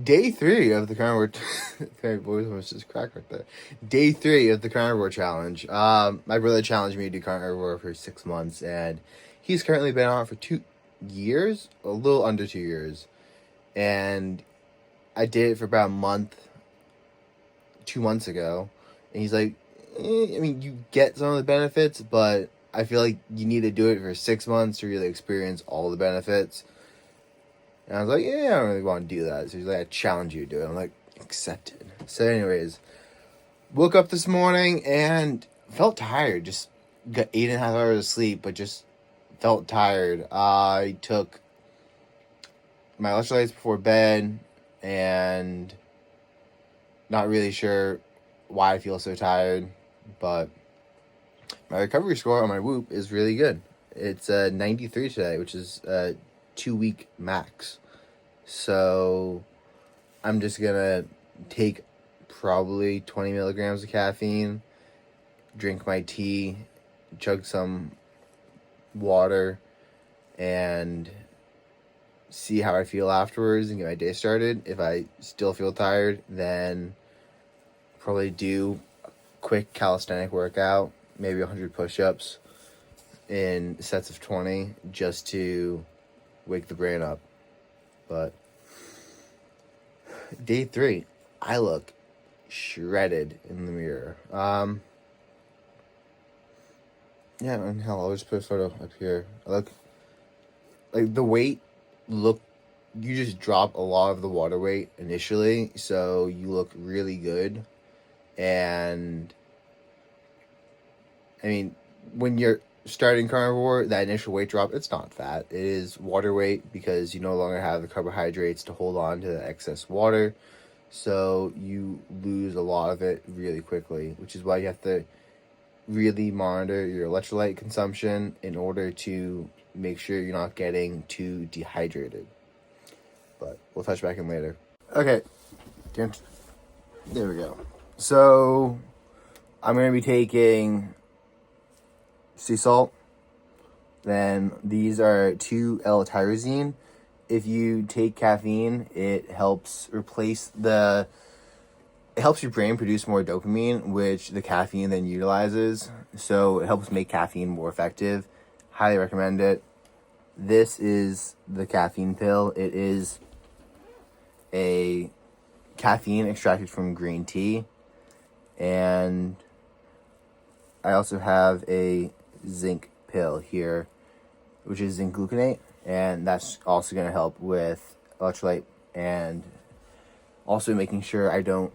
Day 3 of the carnivore. Okay, boys, almost just cracked right there. Day 3 of the carnivore challenge. My brother challenged me to do carnivore for 6 months, and he's currently been on it for 2 years, a little under 2 years. And I did it for about a month, 2 months ago, and he's like, I mean, you get some of the benefits, but I feel like you need to do it for 6 months to really experience all the benefits. And I was like, yeah, I don't really want to do that. So he's like, I challenge you to do it. I'm like, accepted. So anyways, woke up this morning and felt tired. Just got 8.5 hours of sleep, but just felt tired. I took my electrolytes before bed and not really sure why I feel so tired, but my recovery score on my Whoop is really good. It's 93 today, which is 2-week max. So I'm just gonna take probably 20 milligrams of caffeine, drink my tea, chug some water, and see how I feel afterwards and get my day started. If I still feel tired, then probably do a quick calisthenic workout, maybe 100 push-ups in sets of 20, just to wake the brain up. But day 3, I look shredded in the mirror. Yeah, and hell, I'll just put a photo up here. I look like the weight you just drop a lot of the water weight initially, so you look really good. And I mean, when you're starting carnivore, that initial weight drop, it's not fat. It is water weight because you no longer have the carbohydrates to hold on to the excess water. So you lose a lot of it really quickly, which is why you have to really monitor your electrolyte consumption in order to make sure you're not getting too dehydrated. But we'll touch back in later. Okay. There we go. So I'm going to be taking sea salt. Then these are 2L-tyrosine. If you take caffeine, it helps your brain produce more dopamine, which the caffeine then utilizes. So it helps make caffeine more effective. Highly recommend it. This is the caffeine pill. It is a caffeine extracted from green tea. And I also have a zinc pill here, which is zinc gluconate, and that's also going to help with electrolyte and also making sure I don't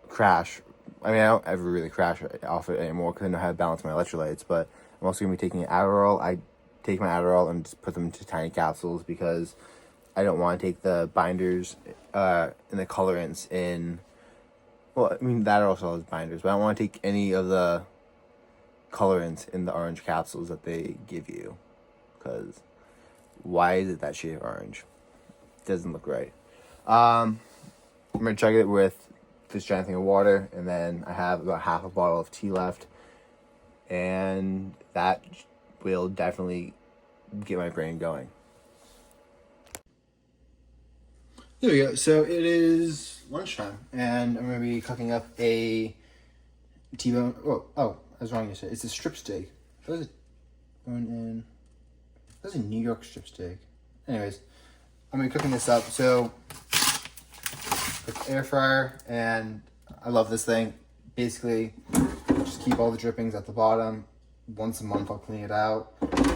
crash. I mean, I don't ever really crash off it anymore because I know how to balance my electrolytes, but I'm also going to be taking Adderall. I take my Adderall and just put them into tiny capsules because I don't want to take the binders and the colorants in. Well, I mean, that also has binders, but I don't want to take any of the colorants in the orange capsules that they give you, because why is it that shade of orange? It doesn't look right. I'm going to chug it with this giant thing of water, and then I have about half a bottle of tea left, and that will definitely get my brain going. There we go. So it is lunchtime, and I'm going to be cooking up a T-bone. Oh, I was wrong yesterday. It's a strip steak. That was a New York strip steak. Anyways, I'm going to be cooking this up. So, air fryer, and I love this thing. Basically, just keep all the drippings at the bottom. Once a month, I'll clean it out.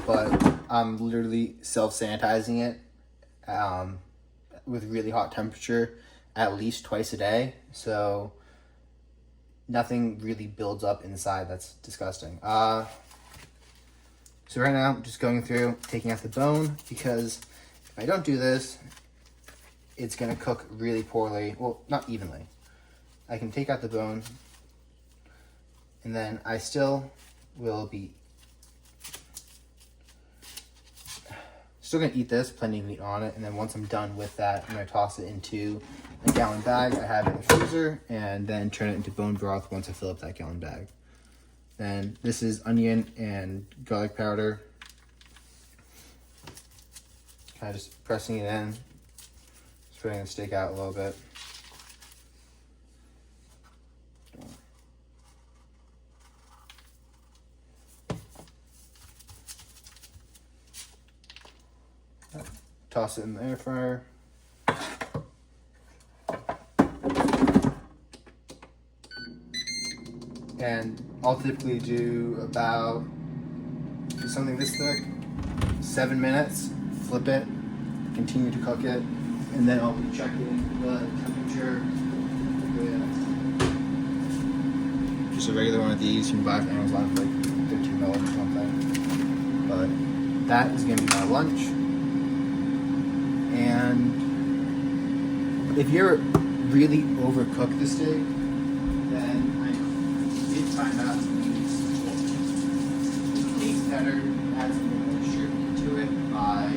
But I'm literally self-sanitizing it with really hot temperature at least twice a day. So nothing really builds up inside. That's disgusting. So right now, I'm just going through, taking out the bone, because if I don't do this, it's going to cook really poorly. Well, not evenly. I can take out the bone, and then I still will be going to eat this, plenty of meat on it, and then once I'm done with that, I'm going to toss it into a gallon bag. I have it in the freezer, and then turn it into bone broth once I fill up that gallon bag. Then this is onion and garlic powder. Kind of just pressing it in. Putting the steak out a little bit. Toss it in the air fryer. And I'll typically do about, for something this thick, 7 minutes, flip it, continue to cook it, and then I'll be checking the temperature. Just a regular one of these you can buy from Amazon for like $13 or something. But that is gonna be my lunch. And if you're really overcook the steak, then I did find out it tastes better, add some more moisture into it by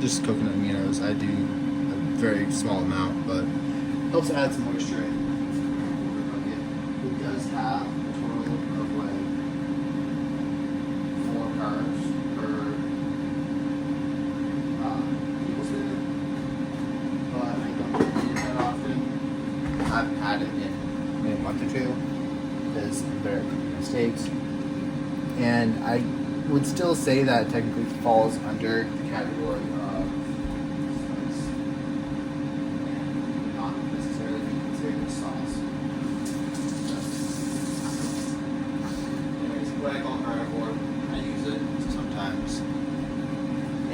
just coconut aminos. I do a very small amount, but helps add some moisture in. It does have a total of like 4 carbs per tablespoon, but I don't eat it that often. I've had it in maybe a month or two because I'm better at cooking my steaks, and I would still say that technically falls under the category of spice, and not necessarily considered a sauce. Anyways, what I call carnivore, I use it sometimes,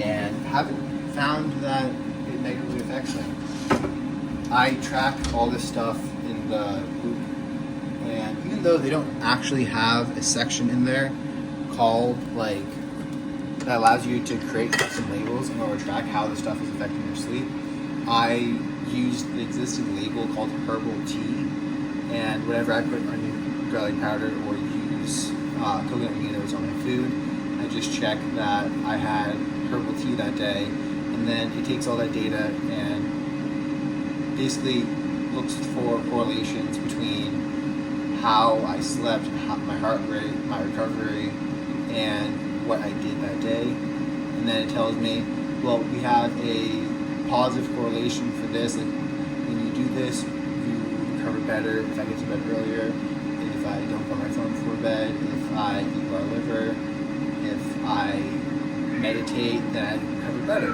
and haven't found that it negatively affects me. I track all this stuff in the group, and even though they don't actually have a section in there called like that allows you to create custom labels in order to track how the stuff is affecting your sleep, I used the existing label called herbal tea, and whenever I put onion garlic powder or use coconut aminos on my food, I just check that I had herbal tea that day, and then it takes all that data and basically looks for correlations between how I slept, my heart rate, my recovery, and what I did that day. And then it tells me, well, we have a positive correlation for this. Like when you do this, you recover better if I get to bed earlier, if I don't put my phone before bed, if I eat raw liver, if I meditate, then I recover better.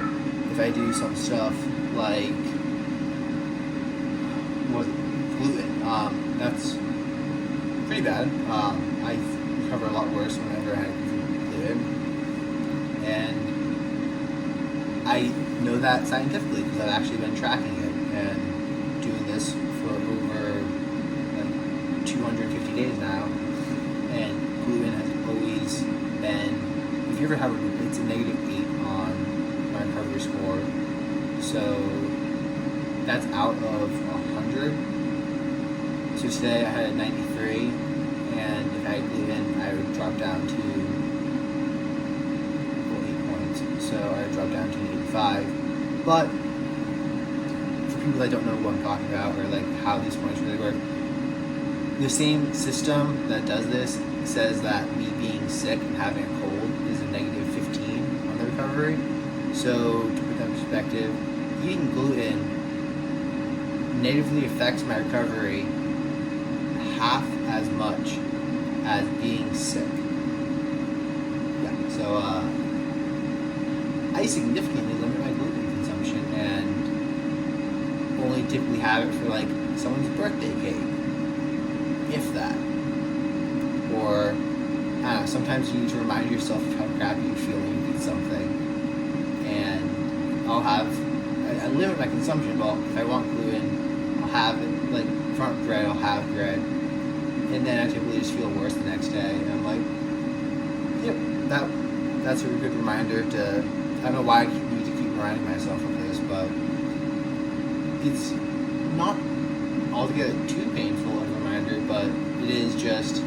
If I do some stuff like gluten, that's pretty bad. I recover a lot worse whenever I have gluten, and I know that scientifically because I've actually been tracking it and doing this for over like 250 days now. And gluten has always been, if you ever have it's a -8 on my recovery score. So that's out of 100. So today I had a 93, and if I had gluten, I would drop down to 8 points. So I would drop down to an 85. But for people that don't know what I'm talking about or like how these points really work, the same system that does this says that me being sick and having a cold is a -15 on the recovery. So to put that in perspective, eating gluten negatively affects my recovery half as much as being sick. Yeah, so I significantly limit my gluten consumption and only typically have it for like someone's birthday cake, if that. Or I don't know, sometimes you need to remind yourself of how crappy you feel when you eat something, and I limit my consumption. Well, if I want gluten, I'll have it, like front bread, I'll have bread, and then I typically just feel worse the next day, and I'm like, yep, that's a good reminder to, I don't know why I need to keep reminding myself of this, but it's not altogether too painful of a reminder, but it is just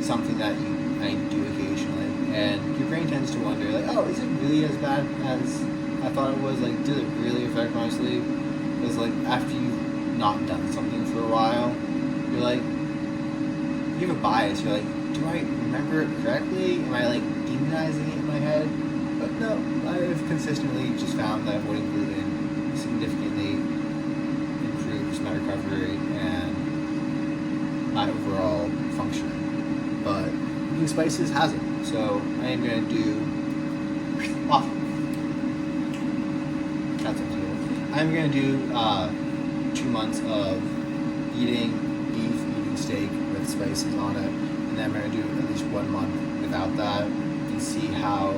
something that I do occasionally, and your brain tends to wonder, like, oh, is it really as bad as I thought it was? Like, did it really affect my sleep? Because, like, after you've not done something for a while, you're like, you have a bias. You're like, do I remember it correctly? Am I like demonizing it in my head? But no, I've consistently just found that avoiding gluten significantly improves my recovery and my overall function. But eating spices hasn't. So I am going to do I'm going to do 2 months of eating beef, eating steak with spices on it, and then I'm going to do at least 1 month without that and see how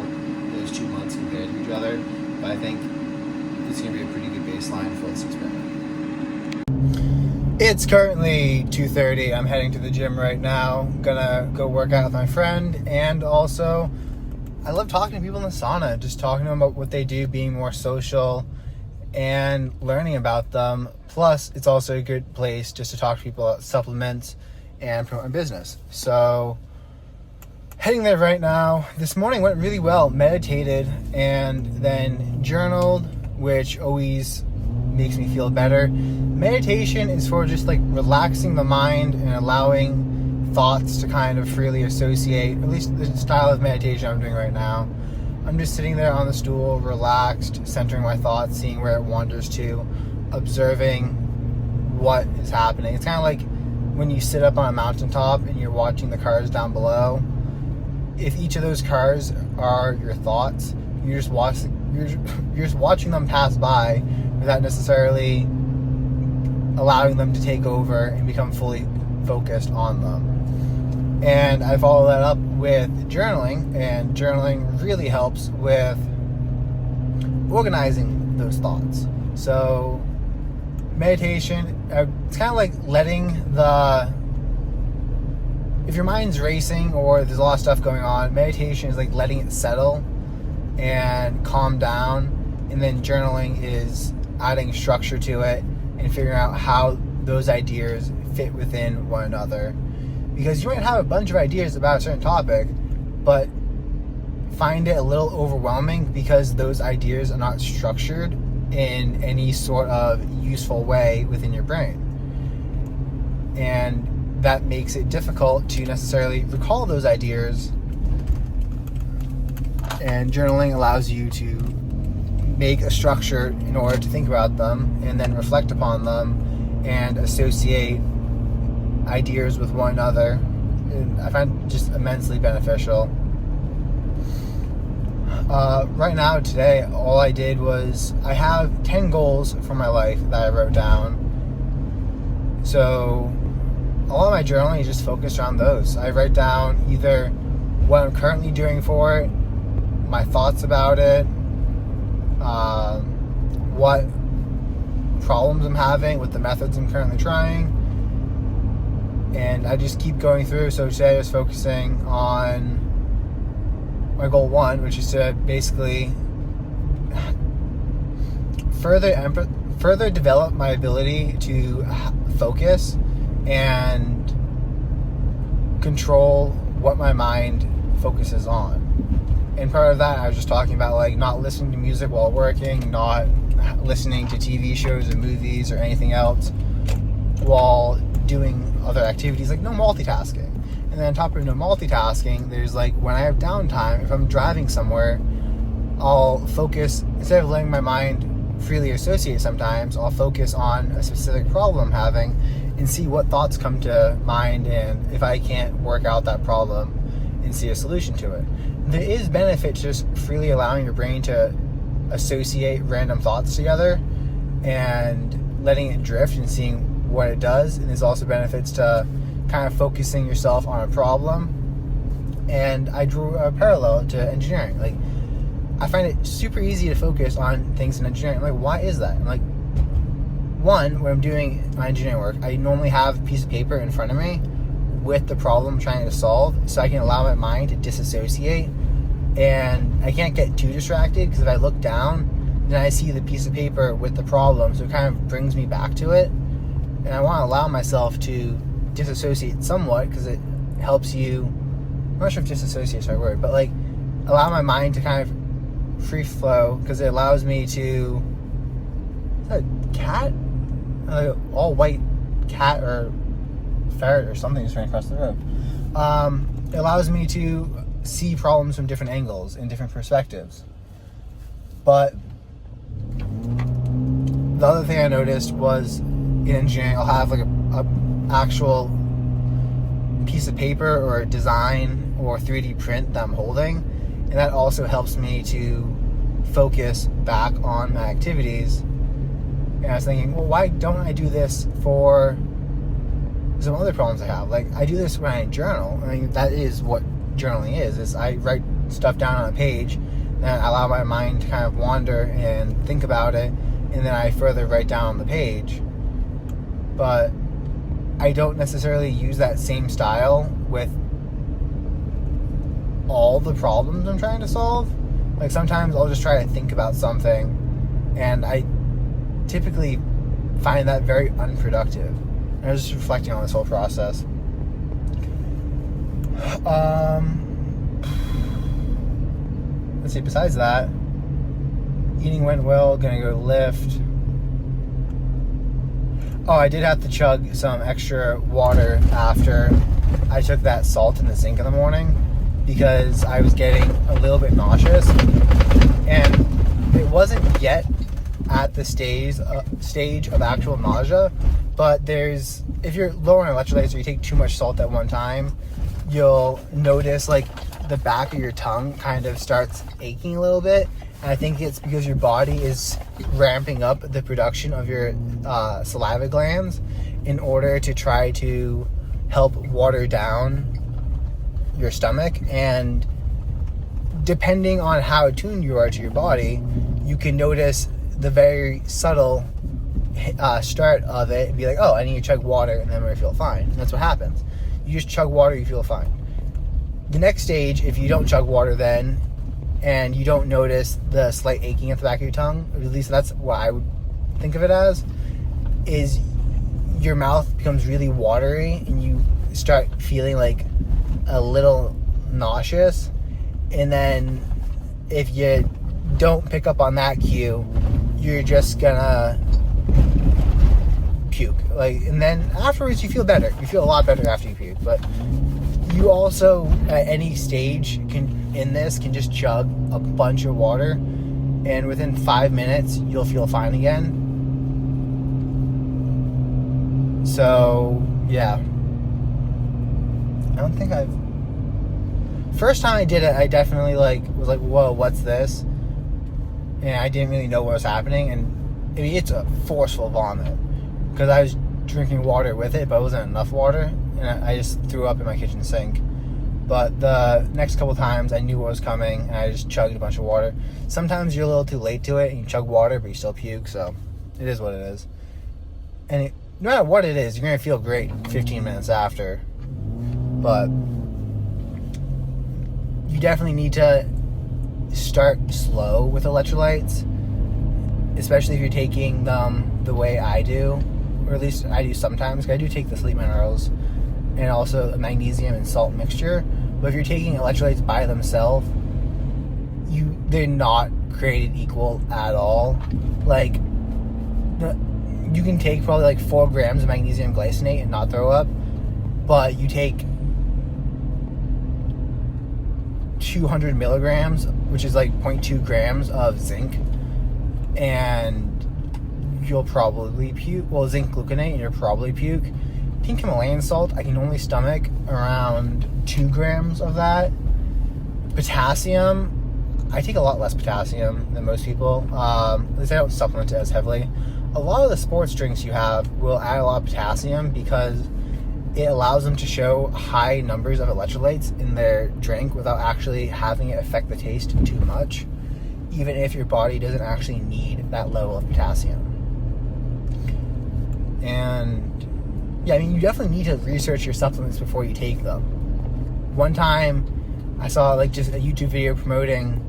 those 2 months compare to each other. But I think it's going to be a pretty good baseline for this experiment. It's currently 2:30. I'm heading to the gym right now. Gonna go work out with my friend, and also I love talking to people in the sauna, just talking to them about what they do, being more social and learning about them. Plus, it's also a good place just to talk to people about supplements and promote my business. So, heading there right now. This morning went really well. Meditated and then journaled, which always makes me feel better. Meditation is for just like relaxing the mind and allowing thoughts to kind of freely associate, at least the style of meditation I'm doing right now. I'm just sitting there on the stool, relaxed, centering my thoughts, seeing where it wanders to, observing what is happening. It's kind of like when you sit up on a mountaintop and you're watching the cars down below. If each of those cars are your thoughts, you're just watching them pass by without necessarily allowing them to take over and become fully focused on them. And I follow that up with journaling, and journaling really helps with organizing those thoughts. So meditation, it's kind of like if your mind's racing or there's a lot of stuff going on, meditation is like letting it settle and calm down, and then journaling is adding structure to it and figuring out how those ideas fit within one another. Because you might have a bunch of ideas about a certain topic, but find it a little overwhelming because those ideas are not structured in any sort of useful way within your brain. And that makes it difficult to necessarily recall those ideas. And journaling allows you to make a structure in order to think about them and then reflect upon them and associate ideas with one another. And I find it just immensely beneficial. Right now, today, all I did was I have 10 goals for my life that I wrote down. So a lot of my journaling is just focused around those. I write down either what I'm currently doing for it, my thoughts about it, what problems I'm having with the methods I'm currently trying, and I just keep going through. So today I was focusing on my goal 1, which is to basically further develop my ability to focus and control what my mind focuses on. And part of that, I was just talking about like not listening to music while working, not listening to TV shows or movies or anything else while doing other activities, like no multitasking. And then on top of no multitasking, there's like when I have downtime, if I'm driving somewhere, I'll focus, instead of letting my mind freely associate sometimes, I'll focus on a specific problem I'm having and see what thoughts come to mind, and if I can't work out that problem and see a solution to it. There is benefit to just freely allowing your brain to associate random thoughts together and letting it drift and seeing what it does. And there's also benefits to kind of focusing yourself on a problem. And I drew a parallel to engineering. Like, I find it super easy to focus on things in engineering. I'm like, why is that? I'm like, one, when I'm doing my engineering work, I normally have a piece of paper in front of me with the problem I'm trying to solve, so I can allow my mind to disassociate, and I can't get too distracted, because if I look down, then I see the piece of paper with the problem, so it kind of brings me back to it. And I want to allow myself to disassociate somewhat, because it helps you, I'm not sure if disassociate is the right word, but like allow my mind to kind of free flow, because it allows me to, is that a cat? Like all white cat or ferret or something just ran across the road. It allows me to see problems from different angles and different perspectives. But the other thing I noticed was in engineering, I'll have like a actual piece of paper or a design or 3D print that I'm holding, and that also helps me to focus back on my activities. And I was thinking, well, why don't I do this for some other problems I have? Like, I do this when I journal. I mean, that is what journaling is I write stuff down on a page, and I allow my mind to kind of wander and think about it, and then I further write down on the page. But I don't necessarily use that same style with all the problems I'm trying to solve. Like, sometimes I'll just try to think about something, and I typically find that very unproductive. And I was just reflecting on this whole process. Let's see, besides that, eating went well, gonna go lift. Oh, I did have to chug some extra water after I took that salt in the zinc in the morning because I was getting a little bit nauseous, and it wasn't yet at the stage of actual nausea, but if you're low on electrolytes or you take too much salt at one time, you'll notice like the back of your tongue kind of starts aching a little bit. And I think it's because your body is ramping up the production of your saliva glands in order to try to help water down your stomach. And depending on how attuned you are to your body, you can notice the very subtle start of it and be like, oh, I need to chug water, and then I'm going to feel fine. And that's what happens. You just chug water, you feel fine. The next stage, if you don't chug water then, and you don't notice the slight aching at the back of your tongue, or at least that's what I would think of it as, is your mouth becomes really watery and you start feeling like a little nauseous. And then if you don't pick up on that cue, you're just gonna puke. And then afterwards you feel better. You feel a lot better after you puke. But you also, at any stage in this, can just chug a bunch of water, and within 5 minutes you'll feel fine again. So yeah, I don't think first time I did it, I definitely was like, whoa, what's this? And I didn't really know what was happening. And I mean, it's a forceful vomit because I was drinking water with it, but it wasn't enough water, and I just threw up in my kitchen sink. But the next couple times I knew what was coming, and I just chugged a bunch of water. Sometimes you're a little too late to it and you chug water, but you still puke, so it is what it is. And no matter what it is, you're going to feel great 15 minutes after. But you definitely need to start slow with electrolytes, especially if you're taking them the way I do, or at least I do sometimes. I do take the sleep minerals and also a magnesium and salt mixture. But if you're taking electrolytes by themselves, they're not created equal at all. Like, you can take probably 4 grams of magnesium glycinate and not throw up, but you take 200 milligrams, which is 0.2 grams of zinc, and you'll probably puke. Well, zinc gluconate, and you'll probably puke. Pink Himalayan salt, I can only stomach around 2 grams of that. Potassium, I take a lot less potassium than most people. At least I don't supplement it as heavily. A lot of the sports drinks you have will add a lot of potassium because it allows them to show high numbers of electrolytes in their drink without actually having it affect the taste too much, even if your body doesn't actually need that level of potassium. And yeah, I mean, you definitely need to research your supplements before you take them. One time I saw just a YouTube video promoting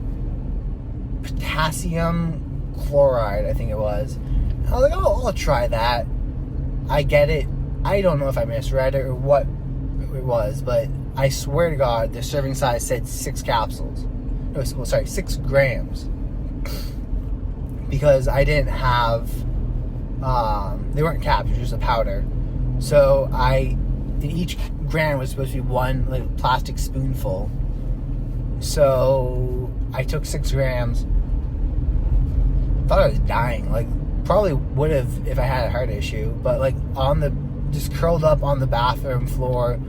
potassium chloride, I think it was. I was like, oh, I'll try that. I get it. I don't know if I misread it or what it was, but I swear to God, the serving size said 6 capsules. No, 6 grams. Because I didn't have, they weren't caps, it was just a powder. So I and each gram was supposed to be one like plastic spoonful. So I took 6 grams. Thought I was dying. Like, probably would have if I had a heart issue. But like just curled up on the bathroom floor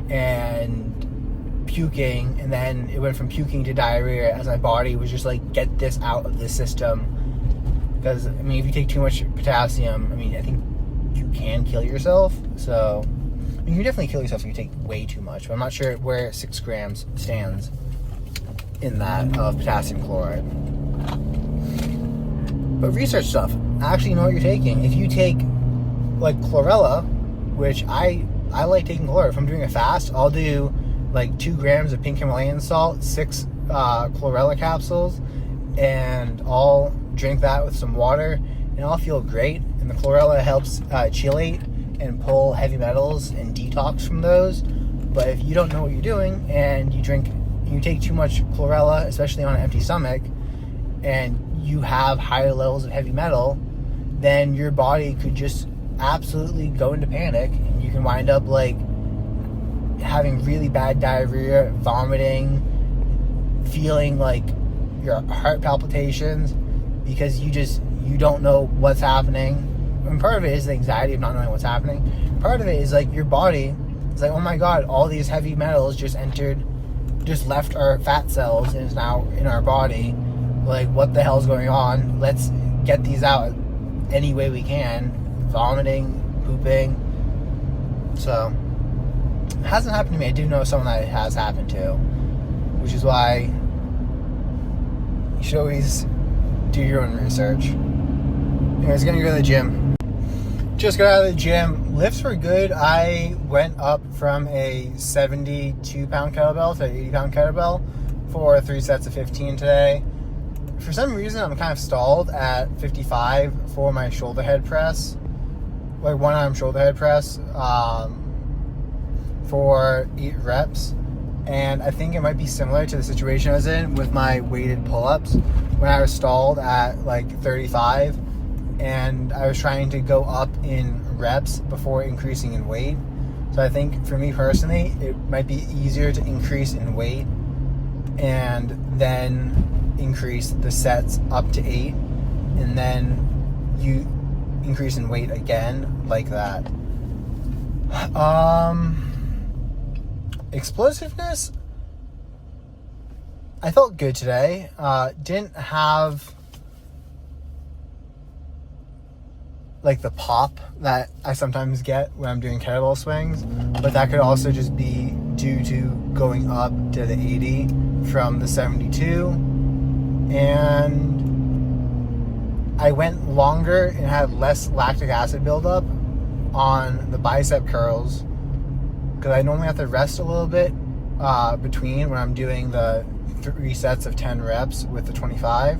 and puking, and then it went from puking to diarrhea as my body was just like, get this out of the system. Because I mean, if you take too much potassium, I mean, I think you can kill yourself. So I mean, you definitely kill yourself if you take way too much, but I'm not sure where 6 grams stands in that of potassium chloride. But research stuff, actually know what you're taking. If you take like chlorella, which I like taking chlorella. If I'm doing a fast, I'll do like 2 grams of pink Himalayan salt, 6 chlorella capsules, and I'll drink that with some water, and I'll feel great. And the chlorella helps chelate and pull heavy metals and detox from those. But if you don't know what you're doing and you take too much chlorella, especially on an empty stomach, and you have higher levels of heavy metal, then your body could just absolutely go into panic, and you can wind up like having really bad diarrhea, vomiting, feeling like your heart palpitations, because you don't know what's happening. And part of it is the anxiety of not knowing what's happening. Part of it is like your body is like, oh my god, all these heavy metals just left our fat cells and is now in our body. Like, what the hell's going on? Let's get these out any way we can. Vomiting, pooping. So, it hasn't happened to me. I do know someone that it has happened to, which is why you should always do your own research. Anyways, gonna go to the gym. Just got out of the gym. Lifts were good. I went up from a 72-pound kettlebell to an 80-pound kettlebell for 3 sets of 15 today. For some reason, I'm kind of stalled at 55 for my shoulder head press, like one-arm shoulder head press, for 8 reps. And I think it might be similar to the situation I was in with my weighted pull-ups when I was stalled at like 35, and I was trying to go up in reps before increasing in weight. So I think for me personally, it might be easier to increase in weight and then increase the sets up to 8, and then you increase in weight again like that. Explosiveness, I felt good today. Didn't have like the pop that I sometimes get when I'm doing kettlebell swings, but that could also just be due to going up to the 80 from the 72. And I went longer and had less lactic acid buildup on the bicep curls, because I normally have to rest a little bit between when I'm doing the 3 sets of 10 reps with the 25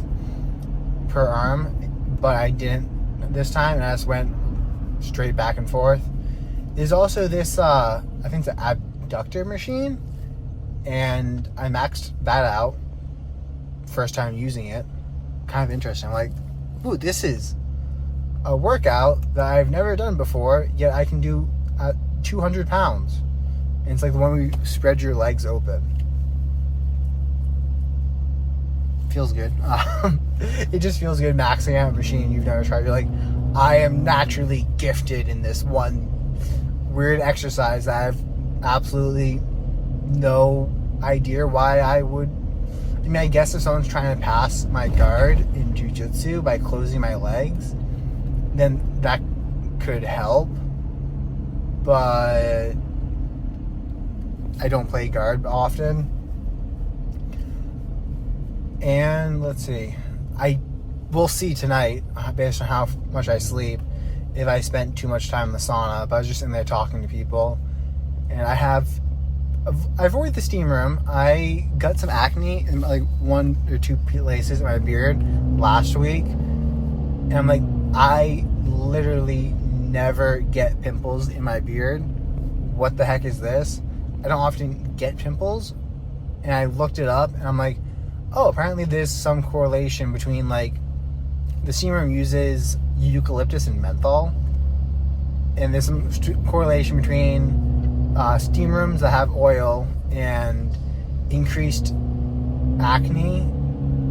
per arm, but I didn't this time, and I just went straight back and forth. There's also this I think it's an abductor machine, and I maxed that out first time using it. Kind of interesting. I'm like, ooh, this is a workout that I've never done before, yet I can do at 200 pounds. And it's like the one where you spread your legs open. Feels good. It just feels good maxing out a machine you've never tried. You're like, I am naturally gifted in this one weird exercise that I have absolutely no idea why I would. I mean, I guess if someone's trying to pass my guard in jiu-jitsu by closing my legs, then that could help. But I don't play guard often. And let's see, I will see tonight, based on how much I sleep, if I spent too much time in the sauna. But I was just in there talking to people, and I avoid the steam room. I got some acne in like 1 or 2 places in my beard last week, and I'm like, I literally never get pimples in my beard. What the heck is this? I don't often get pimples, and I looked it up, and I'm like, oh, apparently there's some correlation between, like, the steam room uses eucalyptus and menthol, and there's some correlation between steam rooms that have oil and increased acne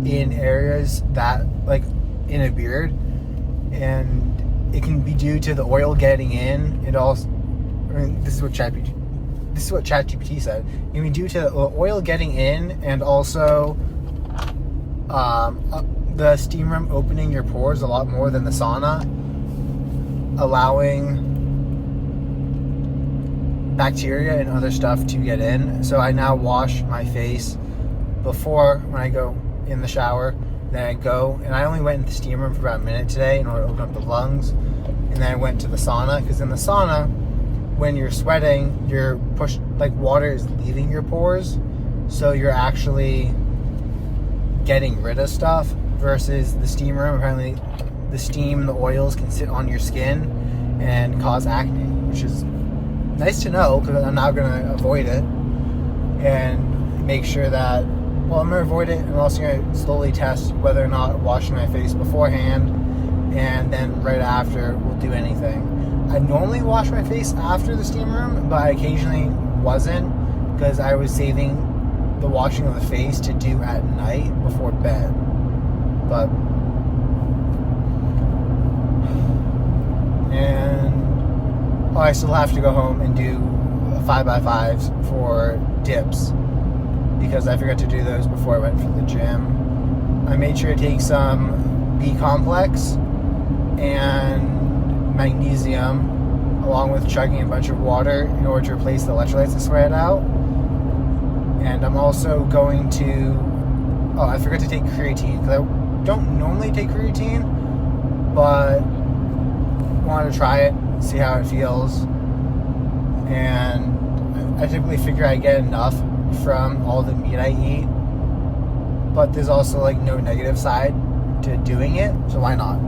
in areas that, like, in a beard, and it can be due to the oil getting in. It also, this is what ChatGPT said. It can be due to the oil getting in, and also the steam room opening your pores a lot more than the sauna, allowing bacteria and other stuff to get in. So I now wash my face before, when I go in the shower. Then I go, and I only went in the steam room for about a minute today in order to open up the lungs. And then I went to the sauna, because in the sauna, when you're sweating, you're pushed, like, water is leaving your pores, so you're actually getting rid of stuff, versus the steam room. Apparently the steam and the oils can sit on your skin and cause acne, which is nice to know, because I'm now going to avoid it and make sure that, well, I'm going to avoid it. I'm also going to slowly test whether or not washing my face beforehand and then right after will do anything. I normally wash my face after the steam room, but I occasionally wasn't, because I was saving the washing of the face to do at night before bed. But, and I still have to go home and do 5x5s for dips, because I forgot to do those before I went for the gym. I made sure to take some B complex and magnesium, along with chugging a bunch of water in order to replace the electrolytes I sweat out. And I'm also going to, I forgot to take creatine, because I don't normally take creatine, but wanted to try it, see how it feels. And I typically figure I get enough from all the meat I eat, but there's also, like, no negative side to doing it, so why not?